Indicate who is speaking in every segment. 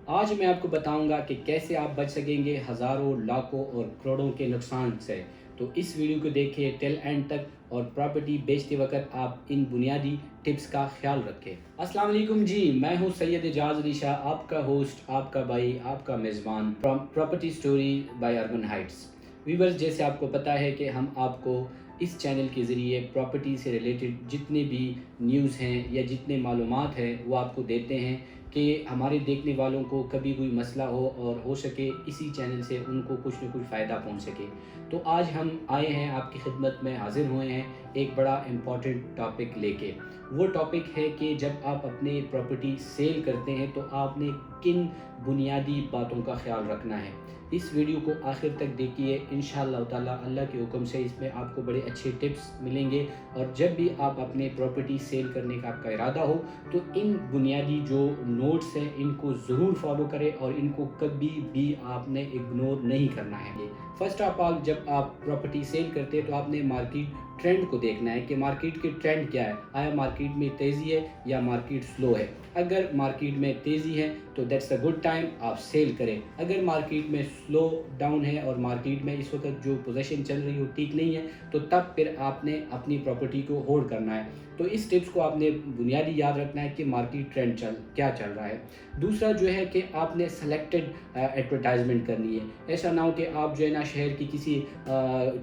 Speaker 1: آج میں آپ کو بتاؤں گا کہ کیسے آپ بچ سکیں گے ہزاروں لاکھوں اور کروڑوں کے نقصان سے۔ تو اس ویڈیو کو دیکھیں ٹل اینڈ تک اور پراپرٹی بیچتے وقت آپ ان بنیادی ٹپس کا خیال رکھیں۔ السلام علیکم جی، میں ہوں سید اعجاز علی شاہ، آپ کا ہوسٹ، آپ کا بھائی، آپ کا میزبان property story by urban heights. Viewers, جیسے آپ کو پتہ ہے کہ ہم آپ کو اس چینل کے ذریعے پراپرٹی سے ریلیٹڈ جتنے بھی نیوز ہیں یا جتنے معلومات ہیں وہ آپ کو دیتے ہیں کہ ہمارے دیکھنے والوں کو کبھی کوئی مسئلہ ہو اور ہو سکے اسی چینل سے ان کو کچھ نہ کچھ فائدہ پہنچ سکے۔ تو آج ہم آئے ہیں آپ کی خدمت میں، حاضر ہوئے ہیں ایک بڑا امپورٹنٹ ٹاپک لے کے۔ وہ ٹاپک ہے کہ جب آپ اپنے پراپرٹی سیل کرتے ہیں تو آپ نے کن بنیادی باتوں کا خیال رکھنا ہے۔ اس ویڈیو کو آخر تک دیکھیے، انشاءاللہ تعالیٰ اللہ کے حکم سے اس میں آپ کو بڑے اچھے ٹپس ملیں گے، اور جب بھی آپ اپنے پراپرٹی سیل کرنے کا آپ کا ارادہ ہو تو ان بنیادی جو نوٹس ہیں ان کو ضرور فالو کریں اور ان کو کبھی بھی آپ نے اگنور نہیں کرنا ہے۔ فرسٹ آف آل، جب آپ پراپرٹی سیل کرتے ہیں تو آپ نے مارکیٹ ٹرینڈ کو دیکھنا ہے کہ مارکیٹ کے ٹرینڈ کیا ہے، آیا مارکیٹ میں تیزی ہے یا مارکیٹ سلو ہے۔ اگر مارکیٹ میں تیزی ہے تو دیٹس اے گڈ ٹائم، آپ سیل کریں۔ اگر مارکیٹ میں سلو ڈاؤن ہے اور مارکیٹ میں اس وقت جو پوزیشن چل رہی ہے وہ ٹھیک نہیں ہے تو تب پھر آپ نے اپنی پراپرٹی کو ہولڈ کرنا ہے۔ تو اس ٹپس کو آپ نے بنیادی یاد رکھنا ہے کہ مارکیٹ ٹرینڈ کیا چل رہا ہے۔ دوسرا جو ہے کہ آپ نے سلیکٹڈ ایڈورٹائزمنٹ کرنی ہے۔ ایسا نہ ہو کہ آپ جو ہے نا شہر کی کسی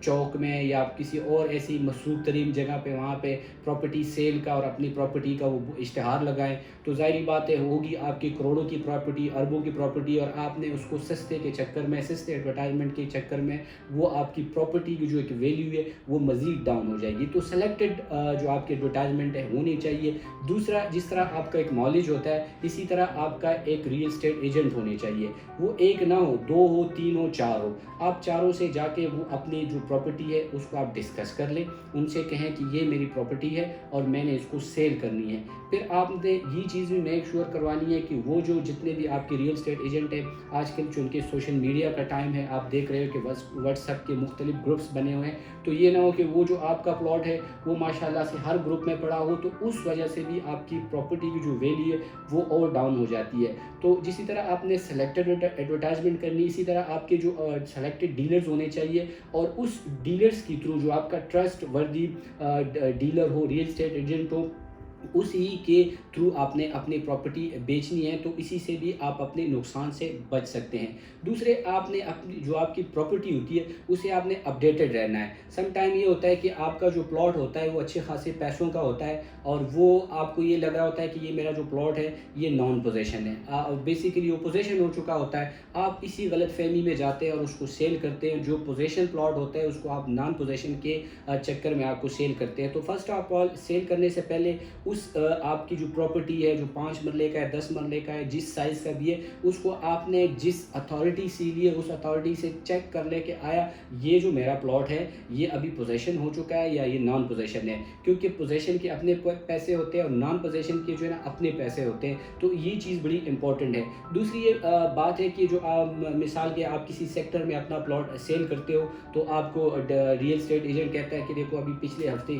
Speaker 1: چوک میں یا کسی اور ایسی مصروف ترین جگہ پہ وہاں پہ پراپرٹی سیل کا اور اپنی پراپرٹی کا وہ اشتہار لگائیں تو ظاہری بات ہے ہوگی آپ کی کروڑوں کی پراپرٹی، اربوں کی پراپرٹی، اور آپ نے اس کو سستے کے چکر میں، سستے ایڈورٹائزمنٹ کے چکر میں وہ آپ کی پراپرٹی کی جو ایک ویلیو ہے وہ مزید ڈاؤن ہو جائے گی۔ تو سلیکٹڈ جو آپ کی ایڈورٹائزمنٹ ہے ہونی چاہیے۔ دوسرا، جس طرح آپ کا ایک نالج ہوتا ہے اسی طرح آپ کا ایک ریئل اسٹیٹ ایجنٹ ہونے چاہیے۔ وہ ایک نہ ہو، دو ہو، تین ہو، چار ہو، آپ چاروں سے جا کے وہ اپنی جو پراپرٹی ہے اس کو آپ ڈسکس کر لیں، ان سے کہیں کہ یہ میری پراپرٹی ہے اور میں نے اس کو سیل کرنی ہے۔ پھر آپ نے یہ چیز بھی میک شور کروانی ہے کہ وہ جو جتنے بھی آپ کے ریئل اسٹیٹ ایجنٹ ہیں، آج کل چونکہ سوشل میڈیا کا ٹائم ہے، آپ دیکھ رہے ہو کہ واٹس ایپ کے مختلف گروپس بنے ہوئے ہیں، تو یہ نہ ہو کہ وہ جو آپ کا پلاٹ ہے وہ ماشاءاللہ سے ہر گروپ میں پڑا ہو تو اس وجہ سے بھی آپ کی پراپرٹی کی جو ویلیو ہے وہ اور ڈاؤن ہو جاتی ہے۔ تو جسی طرح آپ نے سلیکٹڈ ایڈورٹائزمنٹ کرنی، اسی طرح آپ کے جو سلیکٹڈ ڈیلرز ہونے چاہیے، اور اس ڈیلرز کی تھرو جو آپ کا ٹرسٹ وردی dealer who, real estate agent who, اسی کے تھرو آپ نے اپنی پراپرٹی بیچنی ہے، تو اسی سے بھی آپ اپنے نقصان سے بچ سکتے ہیں۔ دوسرے، آپ نے اپنی جو آپ کی پراپرٹی ہوتی ہے اسے آپ نے اپڈیٹڈ رہنا ہے۔ سم ٹائم یہ ہوتا ہے کہ آپ کا جو پلاٹ ہوتا ہے وہ اچھے خاصے پیسوں کا ہوتا ہے اور وہ آپ کو یہ لگ رہا ہوتا ہے کہ یہ میرا جو پلاٹ ہے یہ نان پوزیشن ہے، بیسیکلی وہ پوزیشن ہو چکا ہوتا ہے۔ آپ اسی غلط فہمی میں جاتے ہیں اور اس کو سیل کرتے ہیں، جو پوزیشن پلاٹ ہوتا ہے اس کو آپ نان پوزیشن کے چکر میں آپ کو سیل کرتے ہیں۔ تو فرسٹ آف آل، سیل کرنے سے پہلے اس آپ کی جو پراپرٹی ہے، جو 5 مرلے کا ہے، 10 مرلے کا ہے، جس سائز کا بھی ہے، اس کو آپ نے جس اتھارٹی سی لی ہے اس اتھارٹی سے چیک کر لے کہ آیا یہ جو میرا پلاٹ ہے یہ ابھی پوزیشن ہو چکا ہے یا یہ نان پوزیشن ہے، کیونکہ پوزیشن کے اپنے پیسے ہوتے ہیں اور نان پوزیشن کے جو ہے نا اپنے پیسے ہوتے ہیں۔ تو یہ چیز بڑی امپورٹنٹ ہے۔ دوسری یہ بات ہے کہ جو مثال کے آپ کسی سیکٹر میں اپنا پلاٹ سیل کرتے ہو تو آپ کو ریئل اسٹیٹ ایجنٹ کہتا ہے کہ دیکھو ابھی پچھلے ہفتے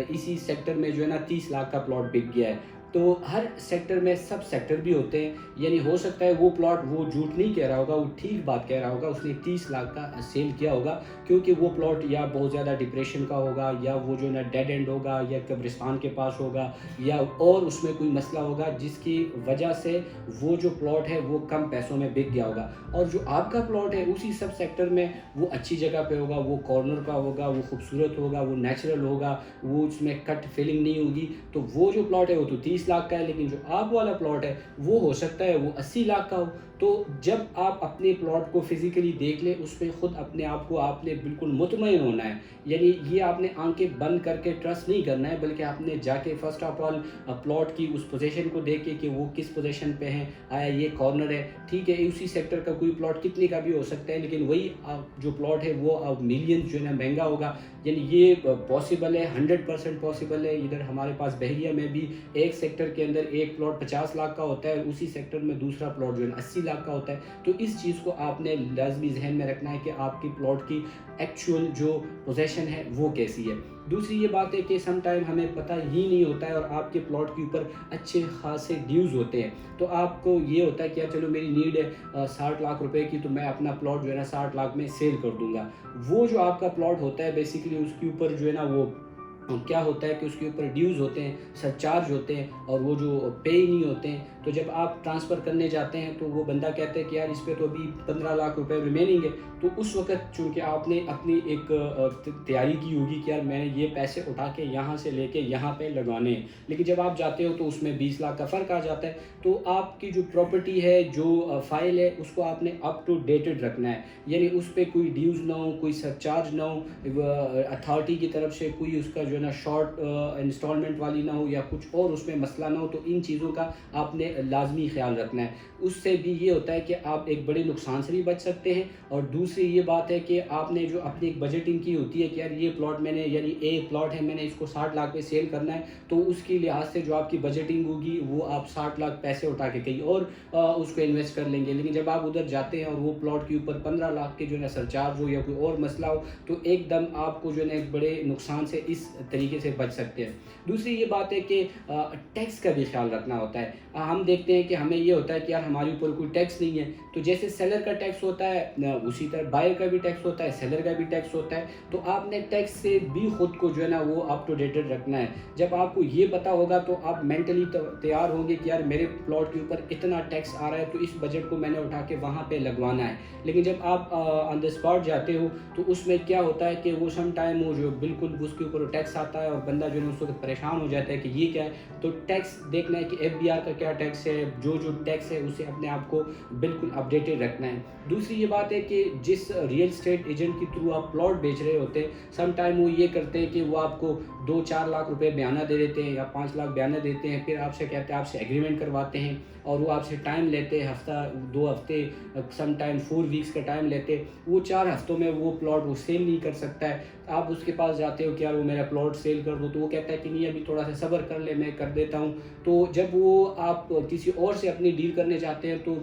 Speaker 1: اسی سیکٹر میں جو ہے نا 30 لاکھ کا پلاٹ بک گیا ہے۔ تو ہر سیکٹر میں سب سیکٹر بھی ہوتے ہیں، یعنی ہو سکتا ہے وہ پلاٹ وہ جھوٹ نہیں کہہ رہا ہوگا، وہ ٹھیک بات کہہ رہا ہوگا، اس نے 30 لاکھ کا سیل کیا ہوگا، کیونکہ وہ پلاٹ یا بہت زیادہ ڈپریشن کا ہوگا، یا وہ جو ہے نا ڈیڈ اینڈ ہوگا، یا قبرستان کے پاس ہوگا، یا اور اس میں کوئی مسئلہ ہوگا جس کی وجہ سے وہ جو پلاٹ ہے وہ کم پیسوں میں بک گیا ہوگا۔ اور جو آپ کا پلاٹ ہے اسی سب سیکٹر میں وہ اچھی جگہ پہ ہوگا، وہ کارنر کا ہوگا، وہ خوبصورت ہوگا، وہ نیچرل ہوگا، وہ اس میں کٹ فیلنگ نہیں ہوگی، تو وہ جو پلاٹ ہے وہ تو 30 لاکھ کا ہے، لیکن جو آپ والا پلاٹ ہے وہ ہو سکتا ہے وہ 80 لاکھ کا ہو۔ تو جب آپ اپنے پلاٹ کو فزیکلی دیکھ لیں، اس پہ خود اپنے آپ کو آپ نے بالکل مطمئن ہونا ہے، یعنی یہ آپ نے آنکھیں بند کر کے ٹرسٹ نہیں کرنا ہے، بلکہ آپ نے جا کے فرسٹ آف آل پلاٹ کی اس پوزیشن کو دیکھ کے کہ وہ کس پوزیشن پہ ہیں، آیا یہ کارنر ہے، ٹھیک ہے اسی سیکٹر کا کوئی پلاٹ کتنے کا بھی ہو سکتا ہے، لیکن وہی جو پلاٹ ہے وہ ملین جو ہے نا مہنگا ہوگا، یعنی یہ پاسبل ہے، 100% پاسبل ہے۔ ادھر ہمارے پاس بحریہ میں بھی ایک سیکٹر کے اندر ایک پلاٹ 50 لاکھ کا ہوتا ہے، اسی سیکٹر میں دوسرا پلاٹ جو ہے 80 لاکھ آپ کا ہوتا ہے. تو اس چیز کو آپ نے لازمی ذہن میں رکھنا ہے کہ آپ کی پلاٹ کی ایکچوئل جو پوزیشن ہے وہ کیسی ہے. دوسری یہ بات ہے کہ سم ٹائم ہمیں پتہ ہی نہیں ہوتا ہے اور آپ کے پلاٹ کے اوپر اچھے خاصے ڈیوز ہوتے ہیں, تو آپ کو یہ ہوتا ہے کہ یار چلو میری نیڈ ہے 60 لاکھ روپے کی, تو میں اپنا پلاٹ جو ہے نا 60 لاکھ میں سیل کر دوں گا. وہ جو آپ کا پلاٹ ہوتا ہے بیسیکلی اس کے اوپر جو ہے نا وہ کیا ہوتا ہے کہ اس کے اوپر ڈیوز ہوتے ہیں, سرچارج ہوتے ہیں, اور وہ جو پے ہی نہیں ہوتے ہیں. تو جب آپ ٹرانسفر کرنے جاتے ہیں تو وہ بندہ کہتا ہے کہ یار اس پہ تو ابھی 15 لاکھ روپے ریمیننگ ہے. تو اس وقت چونکہ آپ نے اپنی ایک تیاری کی ہوگی کہ یار میں نے یہ پیسے اٹھا کے یہاں سے لے کے یہاں پہ لگانے ہیں, لیکن جب آپ جاتے ہو تو اس میں 20 لاکھ کا فرق آ جاتا ہے. تو آپ کی جو پراپرٹی ہے, جو فائل ہے, اس کو آپ نے اپ ٹو ڈیٹڈ رکھنا ہے, یعنی اس پہ کوئی ڈیوز نہ ہو, کوئی سرچارج نہ ہو, اتھارٹی کی طرف سے کوئی اس کا جو ہے نا شارٹ انسٹالمنٹ والی نہ ہو یا کچھ اور اس میں مسئلہ نہ ہو. تو ان چیزوں کا آپ نے لازمی خیال رکھنا ہے. اس سے بھی یہ ہوتا ہے کہ آپ ایک بڑے نقصان سے بھی بچ سکتے ہیں. اور دوسری یہ بات ہے کہ آپ نے جو اپنی ایک بجٹنگ کی ہوتی ہے کہ یار یہ پلاٹ میں نے, یعنی ایک پلاٹ ہے, میں نے اس کو 60 لاکھ پہ سیل کرنا ہے, تو اس کی لحاظ سے جو آپ کی بجٹنگ ہوگی وہ آپ 60 لاکھ پیسے اٹھا کے کہیں اور اس کو انویسٹ کر لیں گے. لیکن جب آپ ادھر جاتے ہیں اور وہ پلاٹ کے اوپر 15 لاکھ کے جو ہے نا سرچارج ہو یا کوئی اور مسئلہ ہو, تو ایک دم آپ کو جو ہے نا ایک بڑے نقصان سے اس طریقے سے بچ سکتے ہیں. دوسری یہ بات ہے کہ ٹیکس کا بھی خیال رکھنا ہوتا ہے. ہم دیکھتے ہیں کہ ہمیں یہ ہوتا ہے کہ یار ہمارے اوپر کوئی ٹیکس نہیں ہے, تو جیسے سیلر کا ٹیکس ہوتا ہے اسی طرح بائر کا بھی ٹیکس ہوتا ہے, سیلر کا بھی ٹیکس ہوتا ہے. تو آپ نے ٹیکس سے بھی خود کو جو ہے نا وہ اپ ٹو ڈیٹڈ رکھنا ہے. جب آپ کو یہ پتا ہوگا تو آپ مینٹلی تیار ہوں گے کہ یار میرے پلاٹ کے اوپر اتنا ٹیکس آ رہا ہے, تو اس بجٹ کو میں نے اٹھا کے وہاں پہ لگوانا ہے. لیکن جب آپ آن دا اسپاٹ جاتے ہو تو اس میں کیا ہوتا ہے کہ وہ سم ٹائم وہ جو بالکل اس کے اوپر ٹیکس آتا ہے اور بندہ جو ہے اس وقت پریشان ہو جاتا ہے کہ یہ کیا ہے. تو ٹیکس دیکھنا ہے کہ ایف بی آر کا کیا ٹیکس ہے, جو ٹیکس ہے اسے اپنے آپ کو بالکل اپڈیٹڈ رکھنا ہے. دوسری یہ بات ہے کہ جس ریئل اسٹیٹ ایجنٹ کے تھرو آپ پلاٹ بیچ رہے ہوتے ہیں, سم ٹائم وہ یہ کرتے ہیں کہ وہ آپ کو 2-4 لاکھ روپے بیانہ دے دیتے ہیں یا 5 لاکھ بیانہ دیتے ہیں, پھر آپ سے کہتے ہیں, آپ سے ایگریمنٹ کرواتے ہیں اور وہ آپ سے ٹائم لیتے ہیں, ہفتہ 2 ہفتے, سم ٹائم 4 ویکس کا ٹائم لیتے. وہ 4 ہفتوں میں وہ پلاٹ وہ سیل نہیں کر سکتا ہے. آپ اس کے پاس جاتے ہو کہ یار وہ میرا پلاٹ سیل کر دو, تو وہ کہتا ہے کہ نہیں ابھی تھوڑا سا صبر کر لے, میں کر دیتا ہوں. تو جب وہ آپ کسی اور سے اپنی ڈیل کرنے جاتے ہیں تو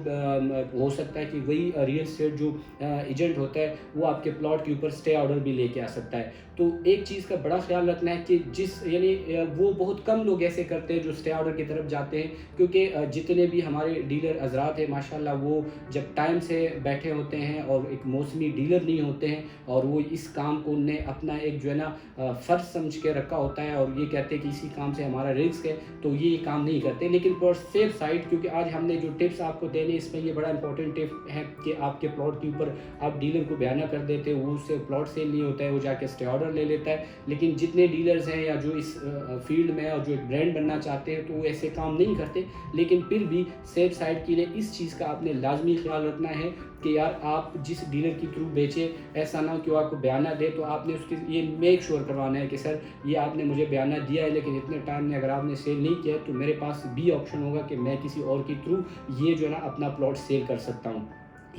Speaker 1: ہو سکتا ہے کہ وہی ریئل اسٹیٹ جو ایجنٹ ہوتا ہے وہ آپ کے پلاٹ کے اوپر اسٹے آرڈر بھی لے کے آ سکتا ہے. تو ایک چیز کا بڑا خیال رکھنا ہے کہ یعنی وہ بہت کم لوگ ایسے کرتے ہیں جو اسٹے آرڈر کی طرف جاتے ہیں, کیونکہ جتنے بھی ہمارے ڈیلر حضرات ہیں ماشاءاللہ وہ جب ٹائم سے بیٹھے ہوتے ہیں اور ایک موسمی ڈیلر نہیں ہوتے ہیں, اور وہ اس کام کو انہیں اپنا ایک جو ہے نا فرض سمجھ کے رکھا ہوتا ہے اور یہ کہتے ہیں کہ اسی کام سے ہمارا رزق ہے, تو یہ کام نہیں کرتے. لیکن فار سیف سائڈ, کیونکہ آج ہم نے جو ٹپس آپ کو دینے اس میں یہ بڑا امپورٹنٹ ٹپ ہے کہ آپ کے پلاٹ کے اوپر آپ ڈیلر کو بیانہ کر دیتے ہو, وہ اس سے پلاٹ سیل نہیں ہوتا ہے, وہ جا کے اسٹے آرڈر لے لیتا ہے. لیکن جتنے ڈیلرز ہیں یا جو اس فیلڈ میں اور جو ایک برانڈ بننا چاہتے ہیں تو وہ ایسے کام نہیں کرتے. لیکن پھر بھی سیف سائڈ کے لیے اس چیز کا آپ نے لازمی خیال رکھنا ہے کہ یار آپ جس ڈیلر کے تھرو بیچے ایسا نہ ہو کہ وہ آپ کو بیانہ دے, تو آپ نے اس کے یہ میک شور کروانا ہے کہ سر یہ آپ نے مجھے بیانہ دیا ہے لیکن اتنے ٹائم میں اگر آپ نے سیل نہیں کیا تو میرے پاس بھی آپشن ہوگا کہ میں کسی اور کے تھرو یہ جو ہے نا اپنا پلاٹ سیل کر سکتا ہوں.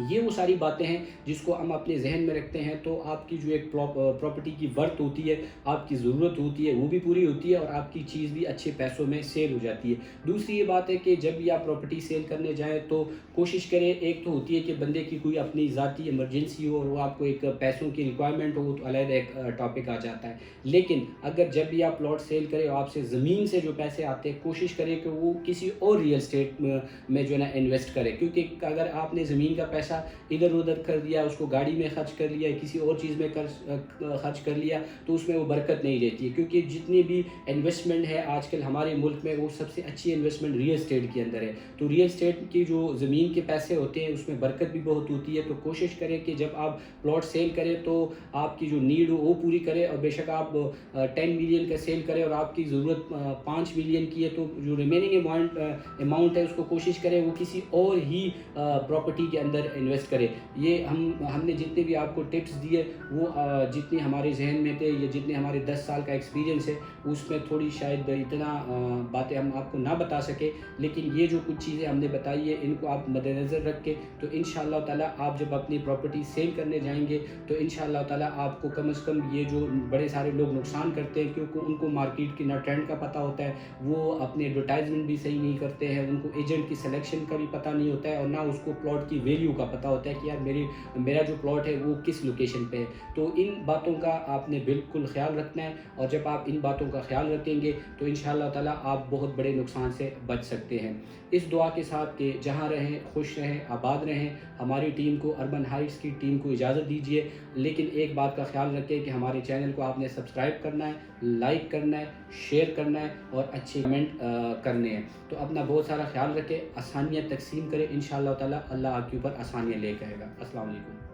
Speaker 1: یہ وہ ساری باتیں ہیں جس کو ہم اپنے ذہن میں رکھتے ہیں تو آپ کی جو ایک پراپرٹی کی ورتھ ہوتی ہے, آپ کی ضرورت ہوتی ہے, وہ بھی پوری ہوتی ہے اور آپ کی چیز بھی اچھے پیسوں میں سیل ہو جاتی ہے. دوسری یہ بات ہے کہ جب بھی آپ پراپرٹی سیل کرنے جائیں تو کوشش کریں, ایک تو ہوتی ہے کہ بندے کی کوئی اپنی ذاتی ایمرجنسی ہو اور وہ آپ کو ایک پیسوں کی ریکوائرمنٹ ہو, تو علیحدہ ایک ٹاپک آ جاتا ہے. لیکن اگر جب بھی آپ پلاٹ سیل کریں اور آپ سے زمین سے جو پیسے آتے ہیں کوشش کریں کہ وہ کسی اور ریئل اسٹیٹ میں جو ہے نا انویسٹ کریں, کیونکہ اگر آپ نے زمین کا پیسہ ادھر ادھر کر دیا, اس کو گاڑی میں خرچ کر لیا, کسی اور چیز میں خرچ کر لیا, تو اس میں وہ برکت نہیں رہتی ہے. کیونکہ جتنی بھی انویسٹمنٹ ہے آج کل ہمارے ملک میں وہ سب سے اچھی انویسٹمنٹ ریئل اسٹیٹ کے اندر ہے. تو ریئل اسٹیٹ کی جو زمین کے پیسے ہوتے ہیں اس میں برکت بھی بہت ہوتی ہے. تو کوشش کریں کہ جب آپ پلاٹ سیل کریں تو آپ کی جو نیڈ ہو وہ پوری کریں, اور بے شک آپ 10 ملین کا سیل کریں اور آپ کی ضرورت 5 ملین کی ہے تو جو ریمیننگ اماؤنٹ ہے اس کو کوشش کریں وہ کسی اور ہی پراپرٹی کے اندر انویسٹ کریں. یہ ہم نے جتنے بھی آپ کو ٹپس دیے وہ جتنے ہمارے ذہن میں تھے یا جتنے ہمارے 10 سال کا ایکسپیرینس ہے اس میں تھوڑی شاید اتنا باتیں ہم آپ کو نہ بتا سکے, لیکن یہ جو کچھ چیزیں ہم نے بتائی ہے ان کو آپ مد نظر رکھ کے تو انشاءاللہ تعالیٰ آپ جب اپنی پراپرٹی سیل کرنے جائیں گے تو انشاءاللہ تعالیٰ آپ کو کم از کم یہ جو بڑے سارے لوگ نقصان کرتے ہیں کیونکہ ان کو مارکیٹ کی نہ ٹرینڈ کا پتہ ہوتا ہے, وہ اپنے ایڈورٹائزمنٹ بھی صحیح نہیں کرتے ہیں, ان کو ایجنٹ کی سلیکشن کا بھی پتہ نہیں ہوتا ہے اور نہ اس کو پلاٹ کی ویلیو کا پتہ ہوتا ہے کہ یار میرا جو پلاٹ ہے وہ کس لوکیشن پہ ہے. تو ان باتوں کا آپ نے بالکل خیال رکھنا ہے, اور جب آپ ان باتوں کا خیال رکھیں گے تو انشاءاللہ تعالیٰ آپ بہت بڑے نقصان سے بچ سکتے ہیں. اس دعا کے ساتھ کہ جہاں رہیں خوش رہیں آباد رہیں. ہماری ٹیم کو اربن ہائٹس کی ٹیم کو اجازت دیجیے, لیکن ایک بات کا خیال رکھیں کہ ہمارے چینل کو آپ نے سبسکرائب کرنا ہے, لائک کرنا ہے, شیئر کرنا ہے اور اچھے کمنٹ کرنے ہیں. تو اپنا بہت سارا خیال رکھیں, آسانیاں تقسیم کریں, انشاءاللہ تعالیٰ اللہ آپ کے اوپر آسانیاں لے کے آئے گا. السلام علیکم.